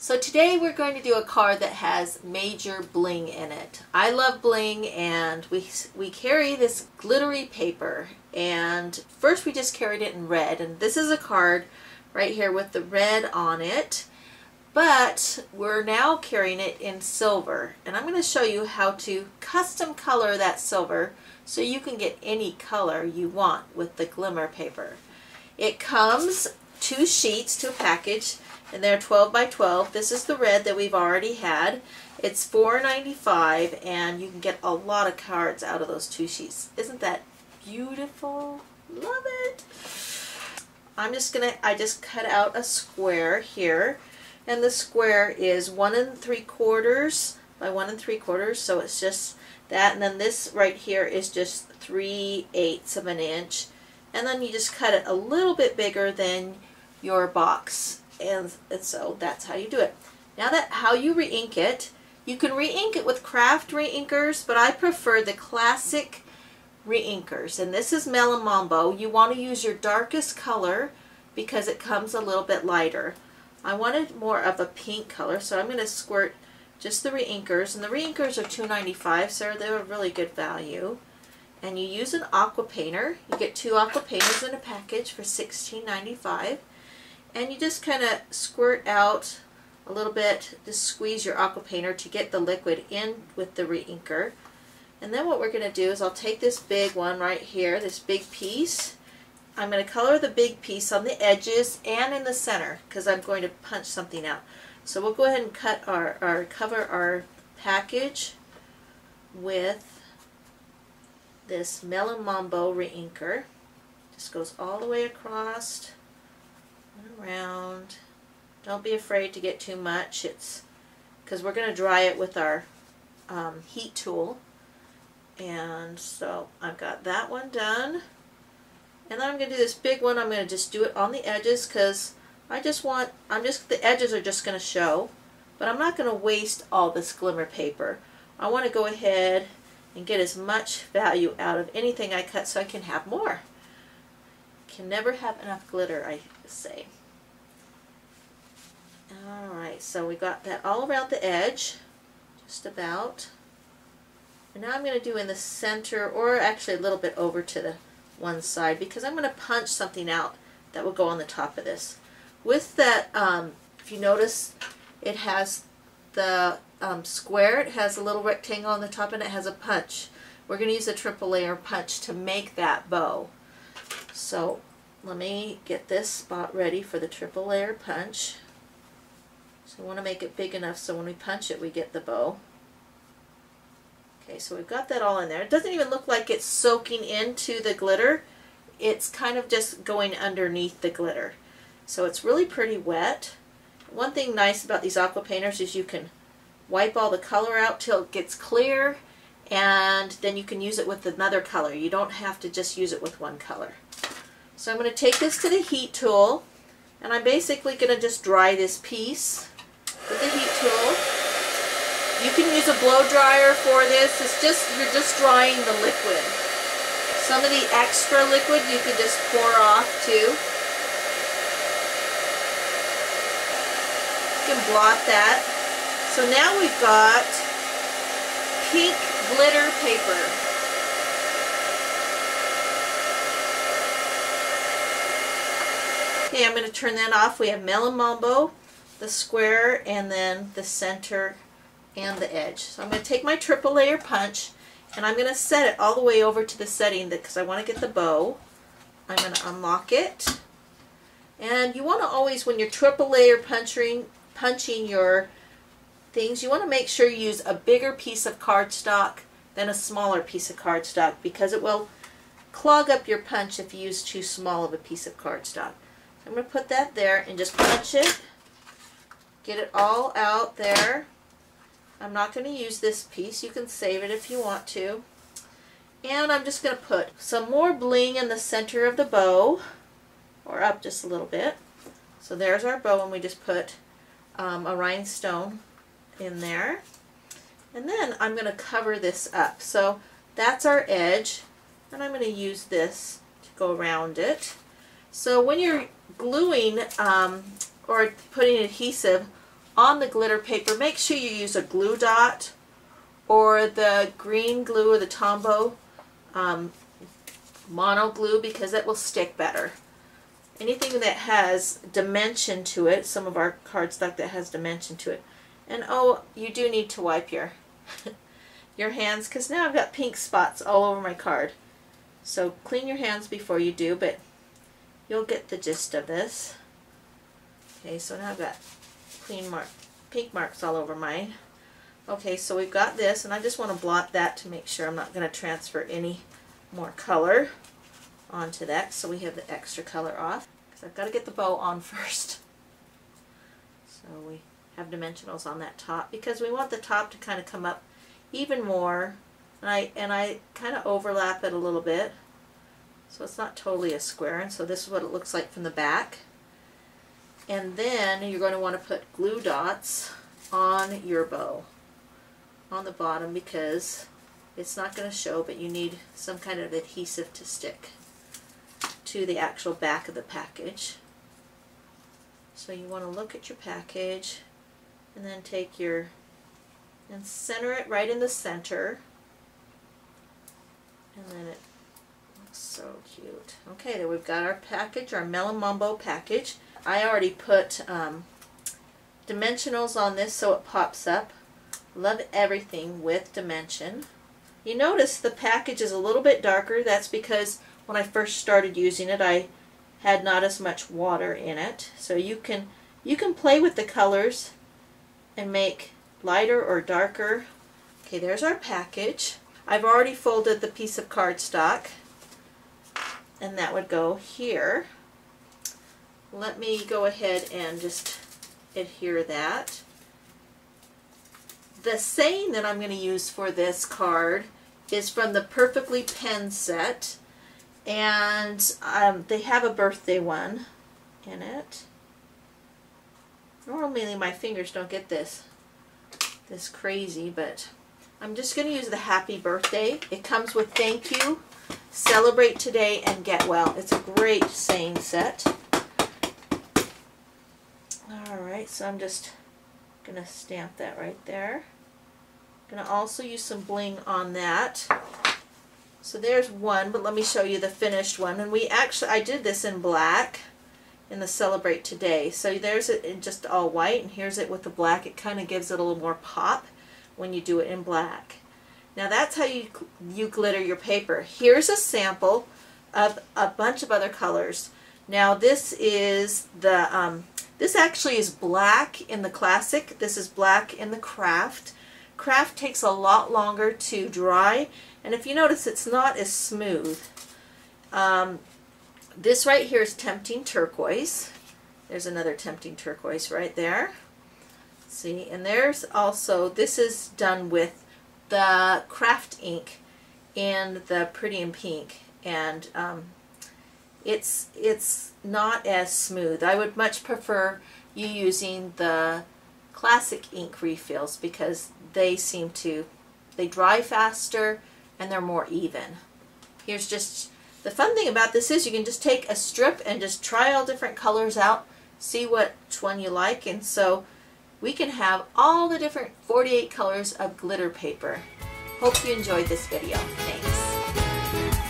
So today we're going to do a card that has major bling in it. I love bling, and we carry this glittery paper, and first we just carried it in red, and this is a card right here with the red on it, but we're now carrying it in silver, and I'm going to show you how to custom color that silver so you can get any color you want with the Glimmer paper. It comes 2 sheets to a package, and they're 12 by 12. This is the red that we've already had. It's $4.95, and you can get a lot of cards out of those 2 sheets. Isn't that beautiful? Love it. I just cut out a square here, and the square is 1 3/4 by 1 3/4, so it's just that, and then this right here is just 3/8 of an inch, and then you just cut it a little bit bigger than your box, and so that's how you do it. Now that how you re-ink it, you can re-ink it with craft re-inkers, but I prefer the classic re-inkers, and this is Melon Mambo. You want to use your darkest color because it comes a little bit lighter. I wanted more of a pink color, so I'm going to squirt just the re-inkers, and the re-inkers are $2.95, so they're a really good value. And you use an aqua painter. You get 2 aqua painters in a package for $16.95. And you just kind of squirt out a little bit, just squeeze your aqua painter to get the liquid in with the re-inker. And then what we're going to do is I'll take this big one right here, this big piece. I'm going to color the big piece on the edges and in the center because I'm going to punch something out. So we'll go ahead and cut cover our package with this Melon Mambo re-inker. Just goes all the way across and around. Don't be afraid to get too much. It's because we're going to dry it with our heat tool. And so I've got that one done. And then I'm going to do this big one. I'm going to just do it on the edges because the edges are just going to show. But I'm not going to waste all this Glimmer paper. I want to go ahead and get as much value out of anything I cut so I can have more. Can never have enough glitter, I say. Alright, so we got that all around the edge, just about. And now I'm going to do in the center, or actually a little bit over to the one side, because I'm going to punch something out that will go on the top of this. With that, if you notice, it has the square, it has a little rectangle on the top, and it has a punch. We're going to use a triple layer punch to make that bow. So let me get this spot ready for the triple layer punch. So I want to make it big enough so when we punch it we get the bow. Okay, so we've got that all in there. It doesn't even look like it's soaking into the glitter. It's kind of just going underneath the glitter. So it's really pretty wet. One thing nice about these aqua painters is you can wipe all the color out till it gets clear, and then you can use it with another color. You don't have to just use it with one color. So I'm going to take this to the heat tool, and I'm basically going to just dry this piece with the heat tool. You can use a blow dryer for this. You're just drying the liquid. Some of the extra liquid you can just pour off too. You can blot that. So now we've got pink glitter paper. Okay, I'm going to turn that off. We have Melon Mambo, the square, and then the center and the edge. So I'm going to take my triple layer punch, and I'm going to set it all the way over to the setting because I want to get the bow. I'm going to unlock it. And you want to always, when you're triple layer punching your things, you want to make sure you use a bigger piece of cardstock than a smaller piece of cardstock because it will clog up your punch if you use too small of a piece of cardstock. I'm going to put that there and just punch it. Get it all out there. I'm not going to use this piece. You can save it if you want to. And I'm just going to put some more bling in the center of the bow, or up just a little bit. So there's our bow, and we just put a rhinestone in there. And then I'm going to cover this up. So that's our edge, and I'm going to use this to go around it. So when you're gluing or putting adhesive on the glitter paper, make sure you use a glue dot or the green glue or the Tombow mono glue, because it will stick better. Anything that has dimension to it, some of our cardstock that has dimension to it. And oh, you do need to wipe your your hands, because now I've got pink spots all over my card. So clean your hands before you do, but you'll get the gist of this. Okay, so now I've got pink marks all over mine. Okay, so we've got this, and I just want to blot that to make sure I'm not going to transfer any more color onto that, so we have the extra color off, because I've got to get the bow on first. So we have dimensionals on that top, because we want the top to kind of come up even more, and I kind of overlap it a little bit, so it's not totally a square, and so this is what it looks like from the back. And then you're going to want to put glue dots on your bow on the bottom, because it's not going to show, but you need some kind of adhesive to stick to the actual back of the package. So you want to look at your package and then take and center it right in the center, and then it looks so cute. Okay, there we've got our package, our Melon Mambo package. I already put dimensionals on this so it pops up. Love everything with dimension. You notice the package is a little bit darker. That's because when I first started using it, I had not as much water in it. So you can play with the colors and make lighter or darker. Okay, there's our package. I've already folded the piece of cardstock, and that would go here. Let me go ahead and just adhere that. The saying that I'm going to use for this card is from the Perfectly Pen set, and they have a birthday one in it. Normally my fingers don't get this crazy, but I'm just going to use the happy birthday. It comes with thank you, celebrate today, and get well. It's a great saying set. Alright, so I'm just going to stamp that right there. I'm going to also use some bling on that. So there's one, but let me show you the finished one. And I did this in black in the Celebrate Today. So there's it in just all white, and here's it with the black. It kind of gives it a little more pop when you do it in black. Now that's how you glitter your paper. Here's a sample of a bunch of other colors. Now this is the this actually is black in the Classic. This is black in the Craft. Craft takes a lot longer to dry, and if you notice, it's not as smooth. This right here is Tempting Turquoise. There's another Tempting Turquoise right there. See, and there's also, this is done with the Craft ink in the Pretty in Pink, and it's not as smooth. I would much prefer you using the Classic ink refills, because they dry faster and they're more even. Here's just, the fun thing about this is you can just take a strip and just try all different colors out, see which one you like, and so we can have all the different 48 colors of glitter paper. Hope you enjoyed this video. Thanks.